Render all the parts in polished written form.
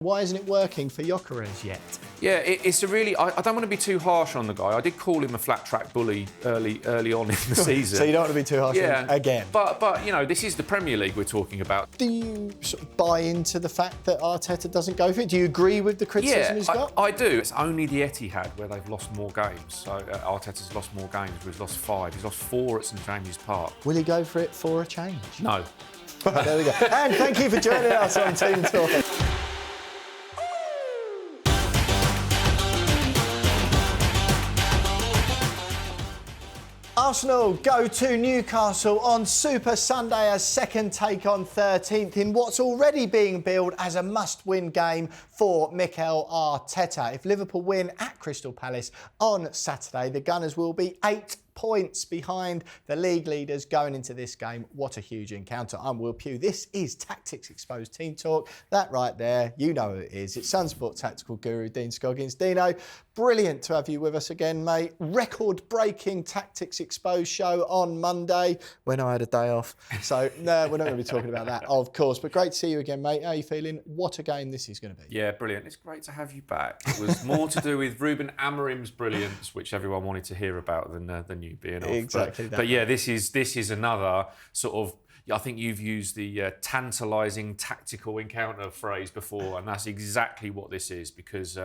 Why isn't it working for Gyökeres yet? Yeah, it's a really... I don't want to be too harsh on the guy. I did call him a flat-track bully early on in the season. So you don't want to be too harsh on him again? But, you know, this is the Premier League we're talking about. Do you sort of buy into the fact that Arteta doesn't go for it? Do you agree with the criticism he's got? I do. It's only the Etihad where they've lost more games. So Arteta's lost more games, where he's lost 5. He's lost 4 at St James's Park. Will he go for it for a change? No. Right, there we go. And thank you for joining us on Team Talk. Arsenal go to Newcastle on Super Sunday as second take on 13th in what's already being billed as a must-win game for Mikel Arteta. If Liverpool win at Crystal Palace on Saturday, the Gunners will be 8 points behind the league leaders going into this game. What a huge encounter. I'm Will Pugh. This is Tactics Exposed Team Talk. That right there, you know who it is. It's Sunsport tactical guru Dean Scoggins. Dino, brilliant to have you with us again, mate. Record-breaking Tactics Exposed show on Monday when I had a day off. So, no, we're not going to be talking about that, of course. But great to see you again, mate. How are you feeling? What a game this is going to be. Yeah, brilliant. It's great to have you back. It was more to do with Ruben Amorim's brilliance, which everyone wanted to hear about, than you being off. Exactly but yeah, this is another sort of... I think you've used the tantalising tactical encounter phrase before, and that's exactly what this is, because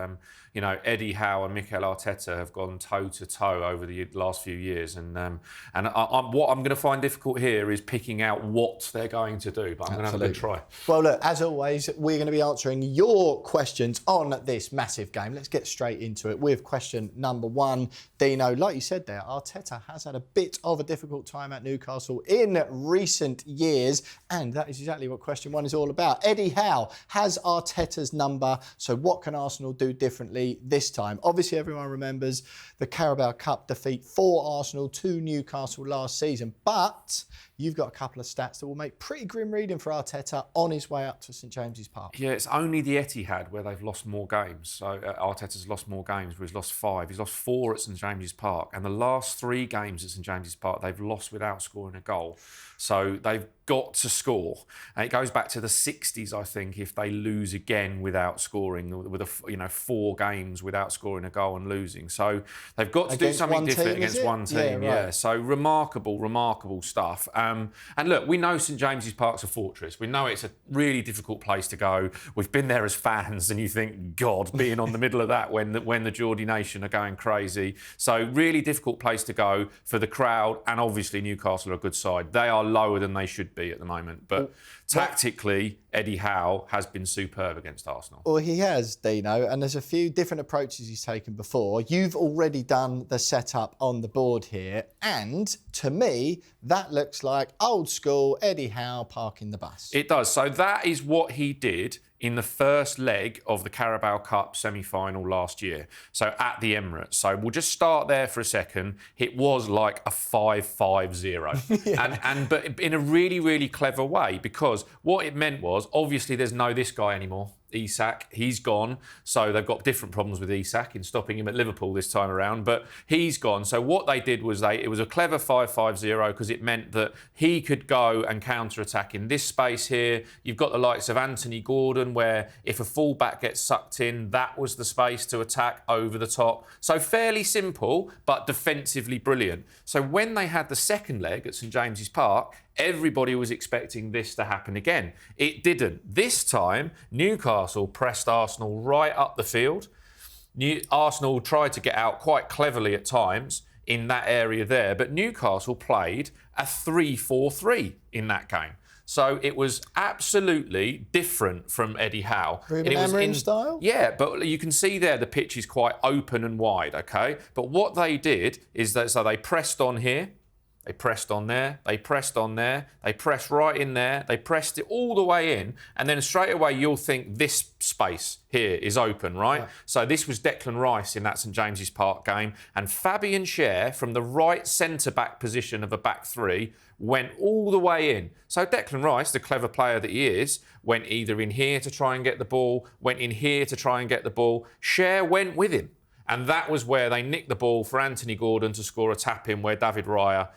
you know, Eddie Howe and Mikel Arteta have gone toe to toe over the last few years, and what I'm going to find difficult here is picking out what they're going to do, but I'm going to have a good try. Well, look, as always, we're going to be answering your questions on this massive game. Let's get straight into it with question number 1. Dino, like you said there, Arteta has had a bit of a difficult time at Newcastle in recent years, and that is exactly what question 1 is all about. Eddie Howe has Arteta's number, so what can Arsenal do differently this time? Obviously, everyone remembers the Carabao Cup defeat for Arsenal to Newcastle last season, but you've got a couple of stats that will make pretty grim reading for Arteta on his way up to St James's Park. Yeah, it's only the Etihad where they've lost more games. So Arteta's lost more games, where he's lost 5. He's lost 4 at St James's Park, and the last 3 games at St James's Park they've lost without scoring a goal. So they've got to score, and it goes back to the 60s, I think, if they lose again without scoring, with 4 games without scoring a goal and losing. So they've got to do something different against one team. Yeah, so remarkable stuff. And look, we know St James's Park's a fortress. We know it's a really difficult place to go. We've been there as fans, and you think, God, being on the middle of that when the Geordie Nation are going crazy. So really difficult place to go for the crowd, and obviously Newcastle are a good side. They are lower than they should be at the moment, but tactically, Eddie Howe has been superb against Arsenal. Well, he has, Dino, and there's a few different approaches he's taken before. You've already done the setup on the board here, and to me, that looks like old school Eddie Howe parking the bus. It does. So that is what he did in the first leg of the Carabao Cup semi-final last year, so at the Emirates. So we'll just start there for a second. It was like a 5-5-0, yeah. But in a really, really clever way, because what it meant was, obviously there's no this guy anymore. Isak, he's gone, so they've got different problems with Isak in stopping him at Liverpool this time around, but he's gone. So what they did was it was a clever 5-5-0, because it meant that he could go and counter-attack in this space here. You've got the likes of Anthony Gordon, where if a full-back gets sucked in, that was the space to attack over the top. So fairly simple, but defensively brilliant. So when they had the second leg at St James's Park, everybody was expecting this to happen again. It didn't. This time, Newcastle pressed Arsenal right up the field. Arsenal tried to get out quite cleverly at times in that area there, but Newcastle played a 3-4-3 in that game. So it was absolutely different from Eddie Howe. Ruben Amorim style? Yeah, but you can see there the pitch is quite open and wide, OK? But what they did is that so they pressed on here, they pressed on there, they pressed on there, they pressed right in there, they pressed it all the way in, and then straight away you'll think this space here is open, right? Yeah. So this was Declan Rice in that St James's Park game, and Fabian Schär from the right centre-back position of a back 3 went all the way in. So Declan Rice, the clever player that he is, went either in here to try and get the ball, went in here to try and get the ball. Schär went with him. And that was where they nicked the ball for Anthony Gordon to score a tap-in where David Raya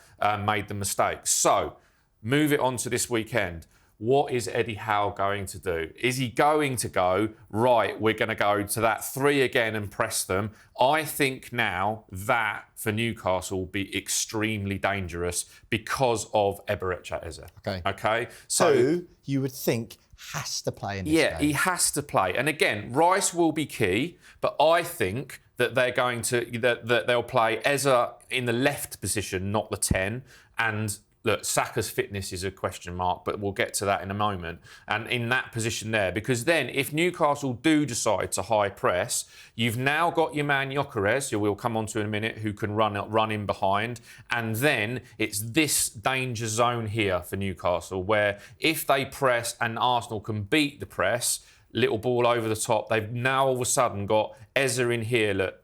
made the mistake. So, move it on to this weekend. what is Eddie Howe going to do? Is he going to go, right, we're going to go to that 3 again and press them? I think now that for Newcastle will be extremely dangerous because of Eberechi Eze. Okay. So you would think has to play in this game. He has to play. And again, Rice will be key, but I think that they're going to that they'll play Eze in the left position, not the 10, and look, Saka's fitness is a question mark, but we'll get to that in a moment. And in that position there, because then if Newcastle do decide to high press, you've now got your man Gyökeres, who we'll come on to in a minute, who can run in behind. And then it's this danger zone here for Newcastle, where if they press and Arsenal can beat the press, little ball over the top, they've now all of a sudden got Eze in here, look,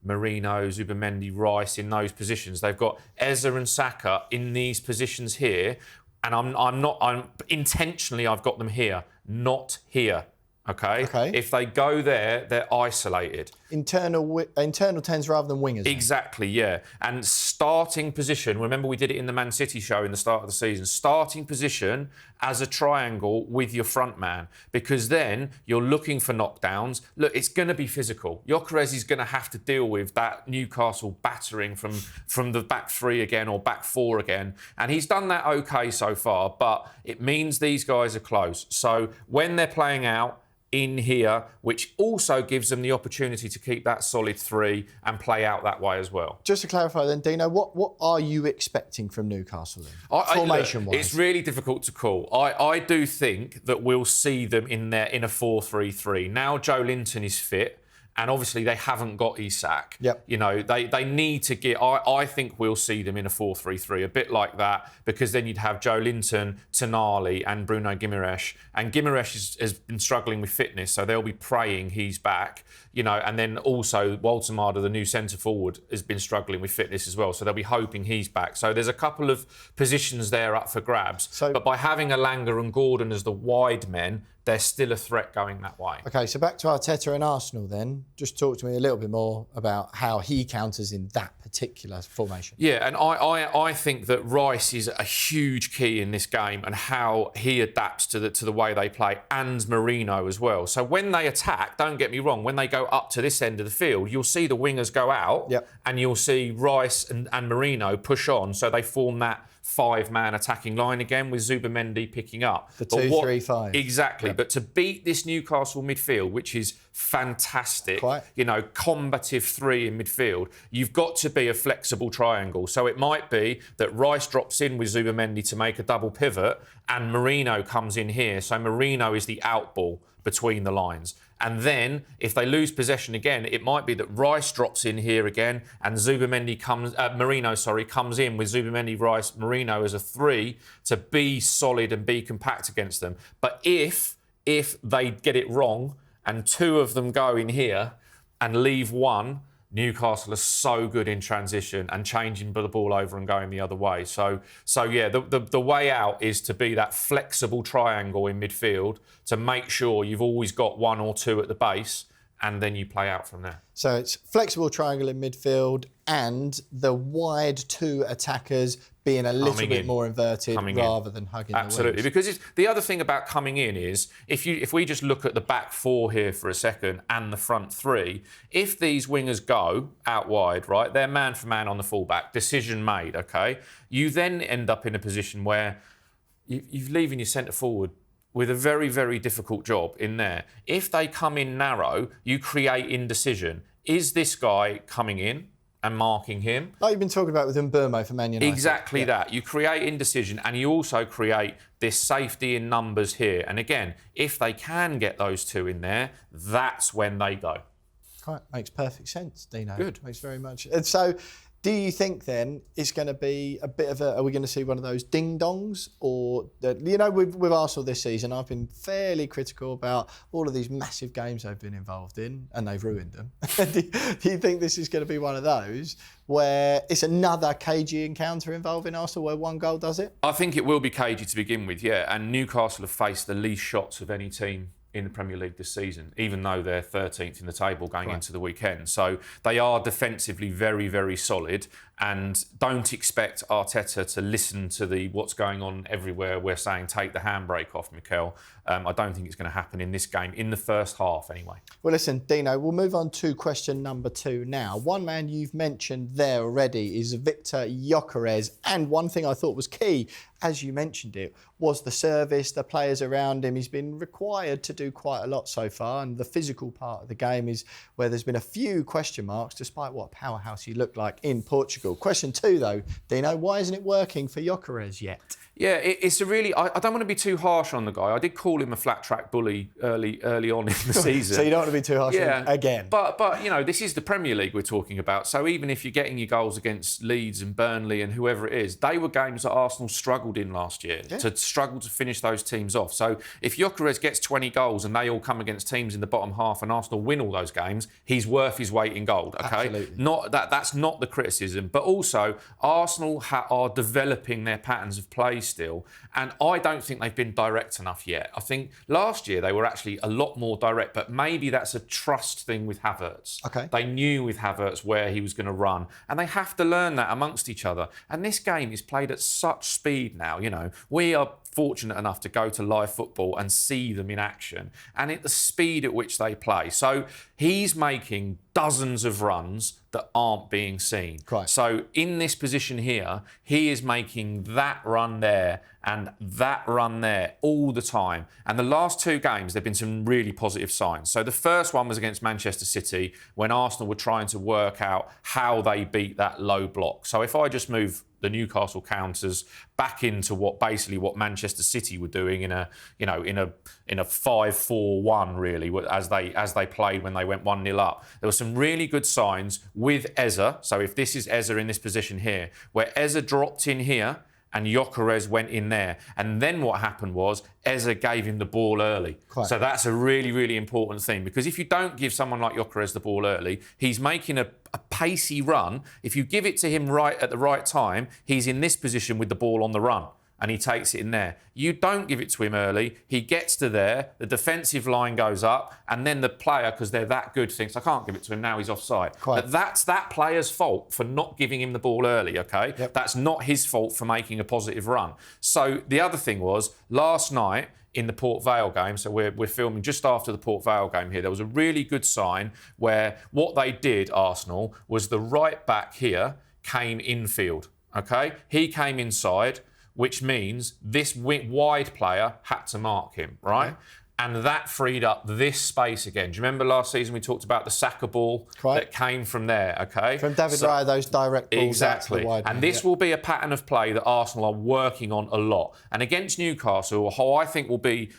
Marino, Zubamendi, Rice in those positions. They've got Eze and Saka in these positions here, and I'm intentionally I've got them here, not here. Okay. If they go there, they're isolated. Internal 10s rather than wingers. Exactly, yeah. And starting position, remember we did it in the Man City show in the start of the season, starting position as a triangle with your front man, because then you're looking for knockdowns. Look, it's going to be physical. Gyökeres is going to have to deal with that Newcastle battering from the back 3 again or back 4 again. And he's done that okay so far, but it means these guys are close. So when they're playing out, in here, which also gives them the opportunity to keep that solid 3 and play out that way as well. Just to clarify then, Dino, what are you expecting from Newcastle then? Formation-wise? It's really difficult to call. I do think that we'll see them in a 4-3-3. Now Joe Linton is fit, and obviously they haven't got Isak. Yep. You know, they need to get... I think we'll see them in a 4-3-3, a bit like that, because then you'd have Joe Linton, Tonali and Bruno Gyökeres. And Gyökeres has been struggling with fitness, so they'll be praying he's back. You know, and then also Waltemada, the new centre forward, has been struggling with fitness as well, so they'll be hoping he's back. So there's a couple of positions there up for grabs. But by having Elanga and Gordon as the wide men, there's still a threat going that way. OK, so back to Arteta and Arsenal then. Just talk to me a little bit more about how he counters in that particular formation. Yeah, and I think that Rice is a huge key in this game and how he adapts to the way they play, and Marino as well. So when they attack, don't get me wrong, when they go up to this end of the field, you'll see the wingers go out and you'll see Rice and Marino push on, so they form that 5-man attacking line again with Zubamendi picking up. The 2-3-5. Exactly. But to beat this Newcastle midfield, which is fantastic, you know, combative 3 in midfield, you've got to be a flexible triangle. So it might be that Rice drops in with Zubamendi to make a double pivot and Marino comes in here. So Marino is the out ball between the lines. And then, if they lose possession again, it might be that Rice drops in here again and Marino comes in with Zubamendi, Rice, Marino as a 3 to be solid and be compact against them. But if they get it wrong and 2 of them go in here and leave 1, Newcastle are so good in transition and changing the ball over and going the other way. So yeah, the way out is to be that flexible triangle in midfield to make sure you've always got 1 or 2 at the base, and then you play out from there. So it's flexible triangle in midfield and the wide 2 attackers being a little bit more inverted rather than hugging Absolutely, the wings. because the other thing about coming in is if we just look at the back 4 here for a second and the front 3, if these wingers go out wide, right, they're man for man on the fullback, decision made, okay? You then end up in a position where you're leaving your centre forward with a very, very difficult job in there. If they come in narrow, you create indecision. Is this guy coming in and marking him? Like you've been talking about with Mbeumo for Man United. Exactly that. You create indecision and you also create this safety in numbers here. And again, if they can get those 2 in there, that's when they go. Right, makes perfect sense, Dino. Good. Makes very much. And so, do you think then it's going to be a bit of are we going to see one of those ding-dongs? Or, you know, with Arsenal this season, I've been fairly critical about all of these massive games they've been involved in, and they've ruined them. Do you think this is going to be one of those where it's another cagey encounter involving Arsenal where 1 goal does it? I think it will be cagey to begin with, yeah. And Newcastle have faced the least shots of any team in the Premier League this season, even though they're 13th in the table going into the weekend. So they are defensively very, very solid, and don't expect Arteta to listen to the what's going on everywhere. We're saying take the handbrake off, Mikel. I don't think it's going to happen in this game, in the first half anyway. Well, listen, Dino, we'll move on to question number 2 now. One man you've mentioned there already is Viktor Gyökeres, and one thing I thought was key, as you mentioned it, was the service, the players around him. He's been required to do quite a lot so far, and the physical part of the game is where there's been a few question marks, despite what powerhouse he looked like in Portugal. Question 2, though, Dino, why isn't it working for Gyökeres yet? Yeah, it's a really... I don't want to be too harsh on the guy. I did call him a flat-track bully early on in the season. So you don't want to be too harsh on him again? But you know, this is the Premier League we're talking about. So even if you're getting your goals against Leeds and Burnley and whoever it is, they were games that Arsenal struggled in last year, to struggle to finish those teams off. So if Gyökeres gets 20 goals and they all come against teams in the bottom half and Arsenal win all those games, he's worth his weight in gold, okay? Absolutely. That's not the criticism. But also, Arsenal are developing their patterns of play still, and I don't think they've been direct enough yet. I think last year they were actually a lot more direct, but maybe that's a trust thing with Havertz. Okay. They knew with Havertz where he was going to run, and they have to learn that amongst each other. And this game is played at such speed now, you know. We are fortunate enough to go to live football and see them in action, and at the speed at which they play. So he's making dozens of runs that aren't being seen. Right. So in this position here, he is making that run there and that run there all the time. And the last 2 games, there have been some really positive signs. So the first one was against Manchester City, when Arsenal were trying to work out how they beat that low block. So if I just move the Newcastle counters back into what Manchester City were doing in a 5-4-1 really, as they played when they went 1-0 up. There were some really good signs with Eze. So if this is Eze in this position here, where Eze dropped in here and Gyökeres went in there. And then what happened was Eze gave him the ball early. Quite. So that's a really, really important thing, because if you don't give someone like Gyökeres the ball early, he's making a pacey run. If you give it to him right at the right time, he's in this position with the ball on the run, and he takes it in there. You don't give it to him early, he gets to there, the defensive line goes up, and then the player, because they're that good, thinks, I can't give it to him now, he's offside. But that's that player's fault for not giving him the ball early, okay? Yep. That's not his fault for making a positive run. So the other thing was, last night, in the Port Vale game, so we're filming just after the Port Vale game here, there was a really good sign where what they did, Arsenal, was the right back here came infield, okay? He came inside, which means this wide player had to mark him, right? Okay. And that freed up this space again. Do you remember last season we talked about the Saka ball that came from there, okay? From David Raya, those direct balls. Exactly. The wide and this will be a pattern of play that Arsenal are working on a lot. And against Newcastle, how I think will be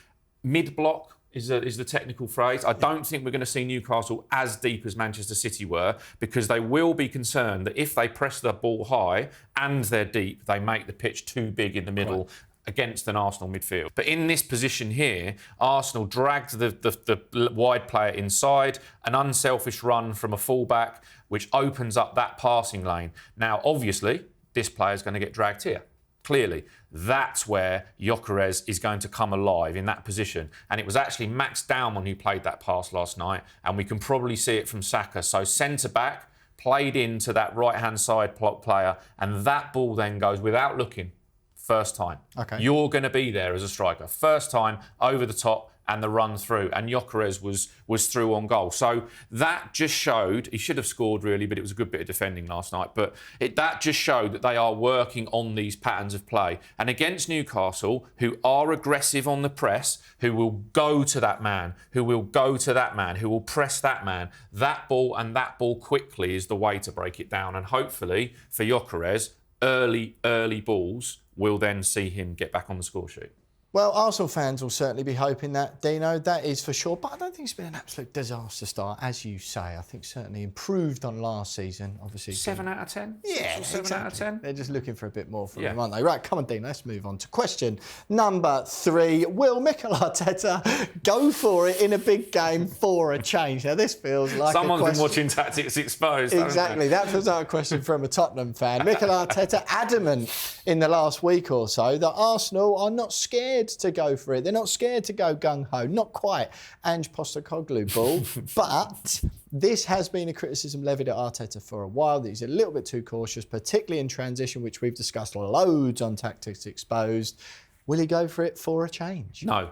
mid-block, is the technical phrase. I don't think we're going to see Newcastle as deep as Manchester City were, because they will be concerned that if they press the ball high and they're deep, they make the pitch too big in the middle against an Arsenal midfield. But in this position here, Arsenal dragged the wide player inside, an unselfish run from a fullback, which opens up that passing lane. Now, obviously, this player's going to get dragged here. Clearly, that's where Gyökeres is going to come alive, in that position. And it was actually Max Daumann who played that pass last night, and we can probably see it from Saka. So centre-back played into that right-hand side player, and that ball then goes without looking, first time. Okay. You're going to be there as a striker. First time, over the top, and the run through. And Gyökeres was through on goal. So that just showed, he should have scored really, but it was a good bit of defending last night. But that just showed that they are working on these patterns of play. And against Newcastle, who are aggressive on the press, who will go to that man, who will press that man, that ball and that ball quickly is the way to break it down. And hopefully for Gyökeres, early balls will then see him get back on the score sheet. Well, Arsenal fans will certainly be hoping that, Dino, that is for sure. But I don't think it's been an absolute disaster start, as you say. I think certainly improved on last season, obviously. 7 out of 10? Yeah, 7 out of 10? They're just looking for a bit more from him, aren't they? Right, come on, Dino, let's move on to question number 3. Will Mikel Arteta go for it in a big game for a change? Now, this feels like someone's been watching Tactics Exposed. Exactly, that feels like a question from a Tottenham fan. Mikel Arteta adamant in the last week or so that Arsenal are not scared scared to go for it. They're not scared to go gung-ho. Not quite Ange Postecoglou ball. But this has been a criticism levied at Arteta for a while, that he's a little bit too cautious, particularly in transition, which we've discussed loads on Tactics Exposed. Will he go for it for a change? No.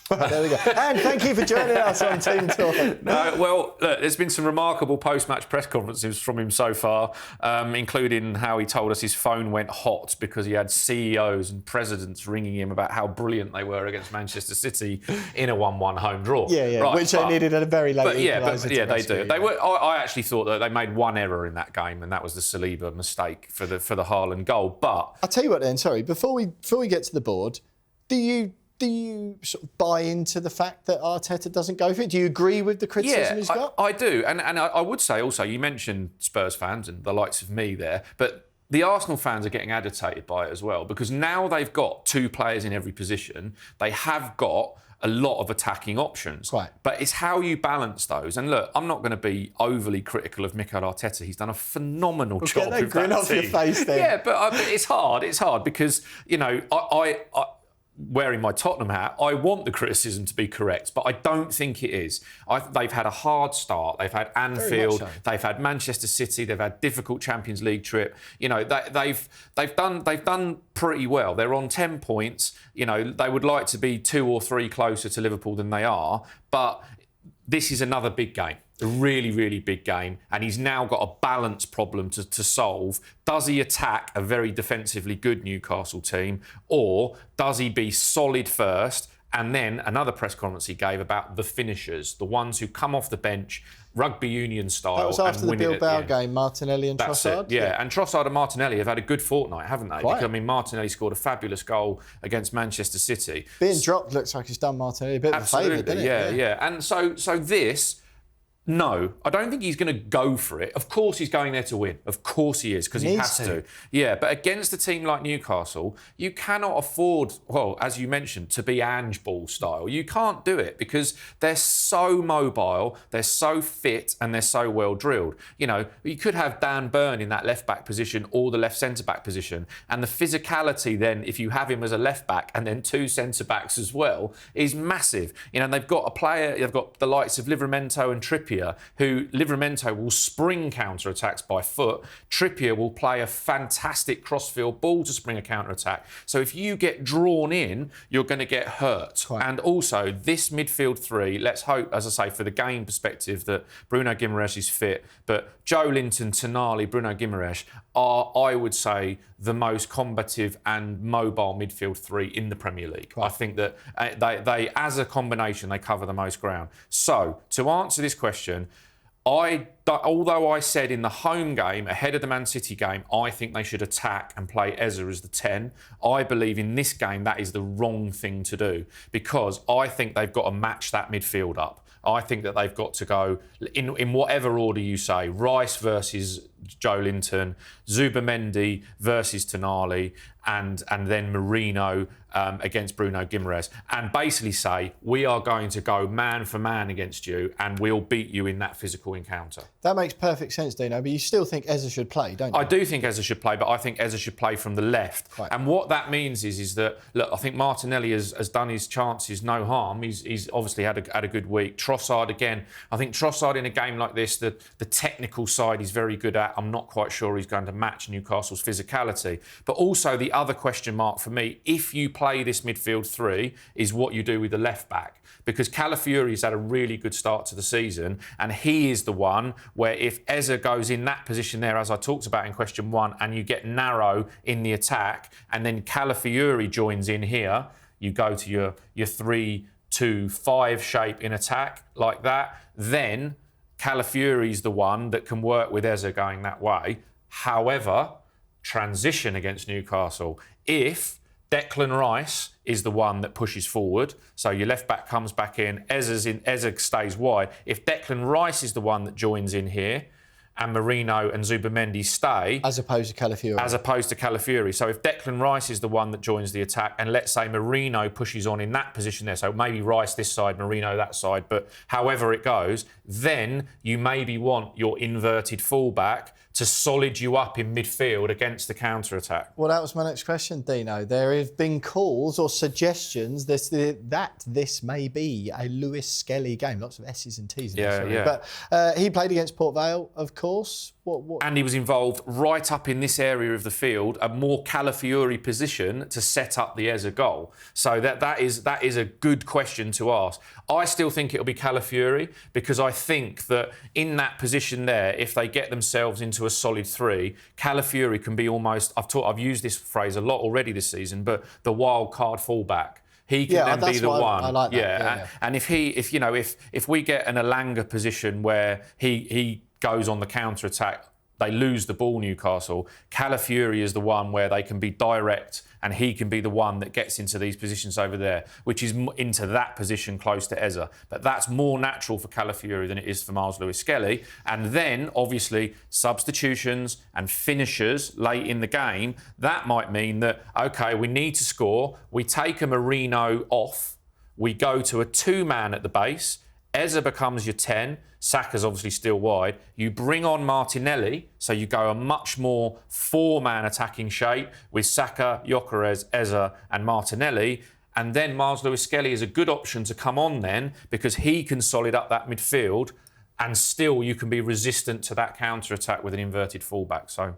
There we go. And thank you for joining us on Team Talk. No, well, look, there's been some remarkable post-match press conferences from him so far, including how he told us his phone went hot because he had CEOs and presidents ringing him about how brilliant they were against Manchester City in a 1-1 home draw. Yeah, right, which they needed at a very late equaliser. Yeah, they do. They were. I actually thought that they made one error in that game, and that was the Saliba mistake for the Haaland goal. But I'll tell you what then, sorry, before we get to the board, do you sort of buy into the fact that Arteta doesn't go for it? Do you agree with the criticism he's got? I do. And I would say also, you mentioned Spurs fans and the likes of me there, but the Arsenal fans are getting agitated by it as well, because now they've got 2 players in every position. They have got a lot of attacking options. Right. But it's how you balance those. And look, I'm not going to be overly critical of Mikel Arteta. He's done a phenomenal job get that with grin that off team. your face then. Yeah, but it's hard. It's hard because, you know, I wearing my Tottenham hat, I want the criticism to be correct, but I don't think it is. They've had a hard start. They've had Anfield. So. They've had Manchester City. They've had difficult Champions League trip. You know, they've done pretty well. They're on 10 points. You know, they would like to be 2 or 3 closer to Liverpool than they are, but this is another big game. A really, really big game, and he's now got a balance problem to solve. Does he attack a very defensively good Newcastle team, or does he be solid first? And then another press conference he gave about the finishers, the ones who come off the bench, rugby union style. That was after and the win it Bilbao at the end. game, Martinelli and That's Trossard. it, yeah. And Trossard and Martinelli have had a good fortnight, haven't they? Quite. Because, I mean, Martinelli scored a fabulous goal against Manchester City. Being dropped looks like he's done Martinelli a bit of a favour, doesn't it? Yeah. And so this. No, I don't think he's going to go for it. Of course he's going there to win. Of course he is, because he has to. Yeah, but against a team like Newcastle, you cannot afford, well, as you mentioned, to be Ange Ball style. You can't do it because they're so mobile, they're so fit, and they're so well drilled. You know, you could have Dan Burn in that left-back position or the left centre-back position, and the physicality then, if you have him as a left-back and then 2 centre-backs as well, is massive. You know, they've got a player, they've got the likes of Livramento and Trippier, who Livramento will spring counter-attacks by foot. Trippier will play a fantastic crossfield ball to spring a counter-attack. So if you get drawn in, you're going to get hurt. Right. And also, this midfield 3, let's hope, as I say, for the game perspective, that Bruno Gyökeres is fit. But Joe Linton, Tonali, Bruno Gyökeres are, I would say, the most combative and mobile midfield 3 in the Premier League. Right. I think that they, as a combination, they cover the most ground. So, to answer this question, although I said in the home game, ahead of the Man City game, I think they should attack and play Eze as the 10, I believe in this game that is the wrong thing to do, because I think they've got to match that midfield up. I think that they've got to go in whatever order you say. Rice versus Joe Linton, Zubamendi versus Tonali, and then Merino against Bruno Gyökeres, and basically say, we are going to go man for man against you and we'll beat you in that physical encounter. That makes perfect sense, Dino, but you still think Eze should play, don't you? I do think Eze should play, but I think Eze should play from the left. Right. And what that means is that, look, I think Martinelli has done his chances no harm. He's obviously had a good week. Trossard, again, I think Trossard in a game like this, the technical side he's very good at. I'm not quite sure he's going to match Newcastle's physicality. But also the other question mark for me, if you play this midfield 3, is what you do with the left back. Because Calafiori's had a really good start to the season, and he is the one where if Eze goes in that position there, as I talked about in question 1, and you get narrow in the attack, and then Calafiori joins in here, you go to your 3-2-5 shape in attack like that, then Calafiori's the one that can work with Eze going that way. However, transition against Newcastle, if Declan Rice is the one that pushes forward, so your left back comes back in, Eze stays wide. If Declan Rice is the one that joins in here, and Merino and Zubamendi stay, as opposed to Calafiori. So if Declan Rice is the one that joins the attack, and let's say Merino pushes on in that position there, so maybe Rice this side, Merino that side, but however it goes, then you maybe want your inverted fullback to solid you up in midfield against the counter-attack. Well, that was my next question, Dino. There have been calls or suggestions that this may be a Lewis Skelly game. Lots of S's and T's in this. Yeah. But he played against Port Vale, of course. And he was involved right up in this area of the field, a more Calafiori position to set up the Eze goal. So that is a good question to ask. I still think it'll be Calafiori because I think that in that position there, if they get themselves into a solid three, Calafiori can be almost, I've used this phrase a lot already this season, but the wild card fullback. He can then be the one. I like that. And if we get an Elanga position where he goes on the counter-attack, they lose the ball, Newcastle. Calafiori is the one where they can be direct and he can be the one that gets into these positions over there, which is into that position close to Eze. But that's more natural for Calafiori than it is for Miles Lewis-Skelly. And then, obviously, substitutions and finishers late in the game, that might mean that, OK, we need to score. We take a Marino off. We go to a two-man at the base. Eze becomes your 10. Saka's obviously still wide. You bring on Martinelli, so you go a much more four-man attacking shape with Saka, Gyökeres, Eze and Martinelli. And then Miles Lewis-Skelly is a good option to come on then because he can solid up that midfield and still you can be resistant to that counter-attack with an inverted fullback. So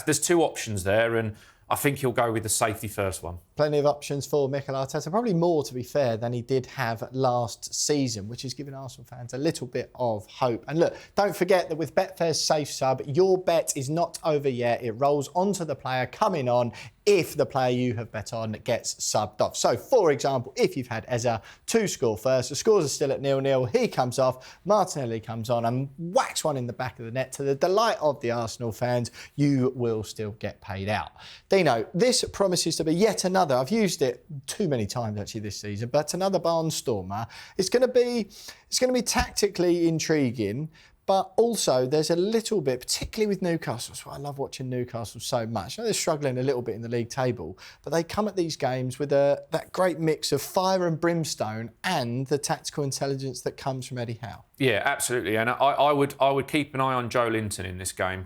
there's two options there and I think he'll go with the safety first one. Plenty of options for Mikel Arteta, probably more, to be fair, than he did have last season, which is giving Arsenal fans a little bit of hope. And look, don't forget that with Betfair's Safe Sub, your bet is not over yet. It rolls onto the player coming on if the player you have bet on gets subbed off. So, for example, if you've had Eze to score first, the scores are still at 0-0, he comes off, Martinelli comes on and whacks one in the back of the net. To the delight of the Arsenal fans, you will still get paid out. Dino, this promises to be yet another, I've used it too many times actually this season, but another barnstormer. It's going to be tactically intriguing, but also there's a little bit, particularly with Newcastle. That's why I love watching Newcastle so much. I know they're struggling a little bit in the league table, but they come at these games with that great mix of fire and brimstone and the tactical intelligence that comes from Eddie Howe. Yeah, absolutely. And I would keep an eye on Joe Linton in this game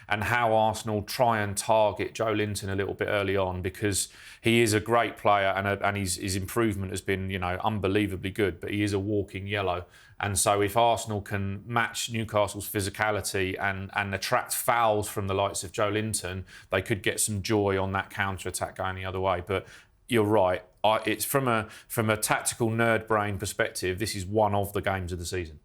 and how Arsenal try and target Joe Linton a little bit early on because he is a great player and his improvement has been, unbelievably good, but he is a walking yellow. And so if Arsenal can match Newcastle's physicality and attract fouls from the likes of Joe Linton, they could get some joy on that counter-attack going the other way. But you're right. It's from a tactical nerd brain perspective, this is one of the games of the season.